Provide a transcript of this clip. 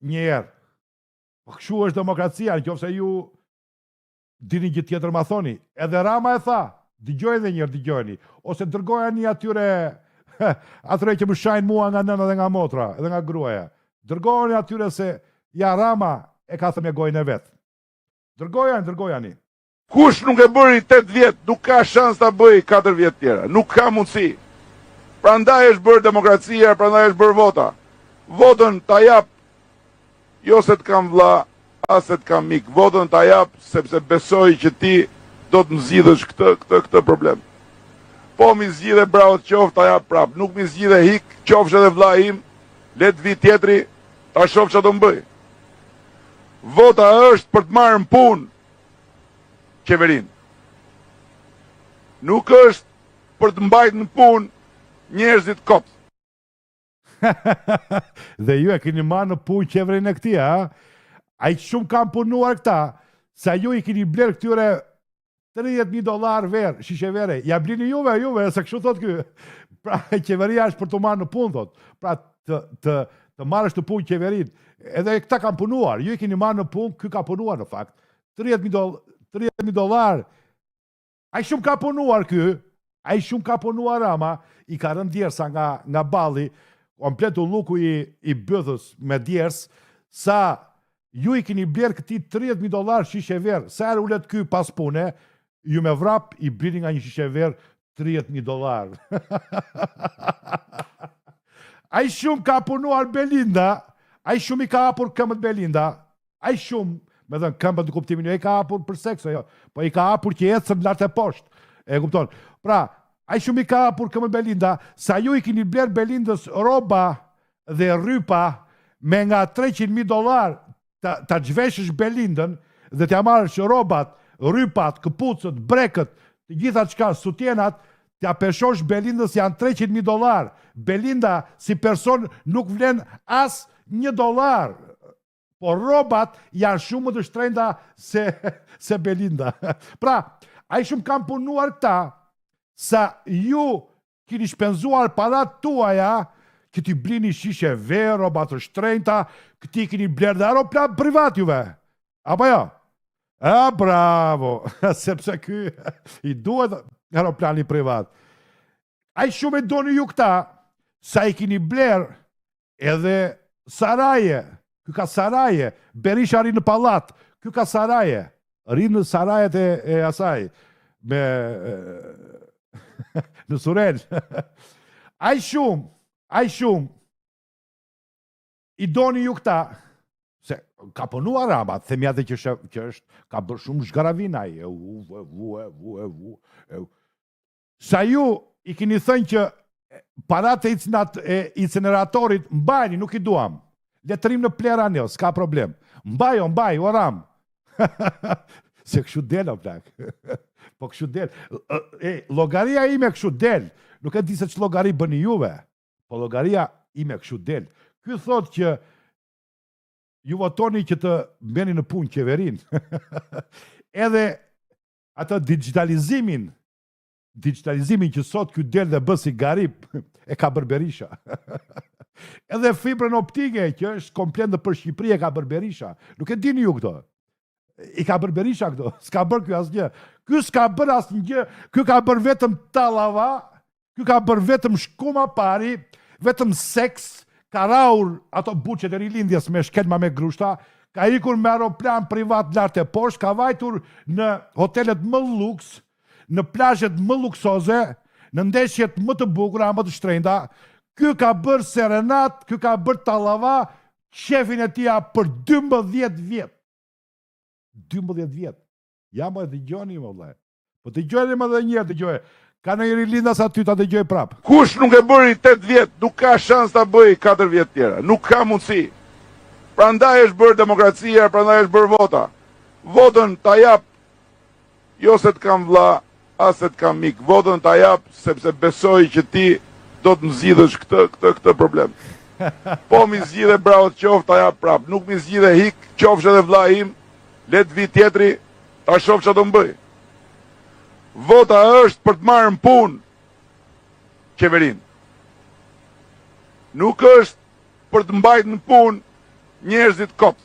Njerë. Po kështu është demokracia, nëse ju dini gjë tjetër ma thoni. Edhe Rama e tha, dëgjoj edhe njërë, dëgjojni. Ose dërgoja një atyre që më shajnë mua nga nëna dhe nga motra, edhe nga gruaja. Dërgojani atyre se ja Rama e ka thënë me gojën e vetë. Dërgojani. Kush nuk e bëri 8 vjet, nuk ka shans ta bëj 4 vjet tjera. Nuk ka mundësi. Prandaj është bërë demokracia, prandaj është bërë vota. Votën ta jap jo se të kam vlla, as se të kam mik. Votën ta jap sepse besoj që ti do të mzidhësh këtë problem. Po mi zgjidhe bravo të qoftë, ta jap prap. Nuk mi zgjidhe hik, qofsh edhe vlla im, le të vi tjetri, ta shoh çfarë do bëj. Vota është për të marrë në punë qeverin. Nuk është për të mbajtë në punë njerëzit kopë. Dhe ju e keni marrë në punë qeverin e këti, a? A i shumë kam punuar këta, sa ju i keni blerë këtyre $30,000 verë, shishe vere. Ja blini juve, se kështu thot kë. Pra, qeveria është për të marrë në punë, thot. Pra, të marrësh të punë qeverin. Edhe këta kam punuar. Ju i keni marrë në punë, kë ka punuar në fakt. $30,000. A i shumë ka punuar kë. A i shumë ka punuar Rama. I ka rënë djersa nga balli. Kompletu luku i bëthës me djers. Sa ju i keni blerë këti $30,000 shishe verë. Sa erë ullet kë pas pune, ju me vrap i blini nga një shishe verë $30,000. A i shumë ka punuar Belinda. A i shumë i ka hapur këmbët Belinda. A i shumë, me dhe në këmbët në kuptimin, jo i ka hapur për sekso, jo, po i ka hapur që ecën lartë e poshtë. E kupton. Pra, a i shumë i ka hapur këmbët Belinda, sa ju i keni blerë Belindës roba dhe rrypa me nga $300,000 ta gjveshësh Belindën dhe t'ja marrësh robat, rrypat, këpucët, brekët, të gjitha qka, sutjenat, t'ja peshosh Belindës janë $300,000. Belinda si person nuk vlen as $1. Po robat janë shumë më të shtrenjta se Belinda. Pra, a i shumë kam punuar këta, sa ju kini shpenzuar parat tuaja, këti blini shishe verë, robat të shtrenjta, këti kini blerë dhe aeroplan privat juve. Apo jo? A, bravo! Sepse ky i duhet aeroplani privat. A i shumë e doni ju këta, sa i kini blerë edhe saraje. Ky ka saraje. Berisha rinë në pallat. Ky ka saraje. Rinë në sarajet e asaj. Në Surel. A i shumë i doni ju këta, se ka punuar Rama, themja dhe që është, ka bërë shumë zhgaravina i, sa ju i keni thënë që parat e inceneratorit mbajni, nuk i duam. Letërim në plera një, s'ka problem. Mbaj, o Ram. Se kështu del, o plak. Po kështu del. Logaria ime kështu del. Nuk e di se që logari bëni juve. Po logaria ime kështu del. Ky thot që ju votoni që të mbeni në punë qeverin. Edhe atë digitalizimin që sot ky del dhe bësi garip, e ka bërë Berisha. Edhe fibrën optike që është komplet në për Shqipëri e ka bërë Berisha. Nuk e dini ju këto. I ka bërë Berisha këto. S'ka bërë kjo asgjë. Ky s'ka bërë asgjë. Ky ka bërë vetëm tallava. Ky ka bërë vetëm shkuma pari, vetëm seks, ka raur ato buqet e rilindjes me shkelma me grushta, ka ikur me aeroplan privat lartë e poshtë, ka vajtur në hotelet më luks, në plazhet më luksoze, në ndeshjet më të bukura, më të shtrenjta. Ky ka bërë serenat, ky ka bërë tallava, shefin e tia për 12 vjet. 12 vjet. Ja më dëgjoni më vëllai. Po dëgjoni më edhe një herë dëgjoj. Ka në i rilindas aty ta dëgjoj prap. Kush nuk e bëri 8 vjet, nuk ka shans ta bëj 4 vjet tjera. Nuk ka mundësi. Prandaj është bërë demokracia, prandaj është bërë vota. Votën ta jap jo se të kam vlla, as se të kam mik. Votën ta jap sepse besoj që ti do të mzidhësh këtë problem. Po mi zgjidhe bravo të qoftë, ta jap prap. Nuk mi zgjidhe hik, qofsh edhe vlla im, le të vi tjetri, ta shoh çfarë do bëj. Vota është për të marrë në punë qeverin. Nuk është për të mbajtë në punë njerëzit kopt.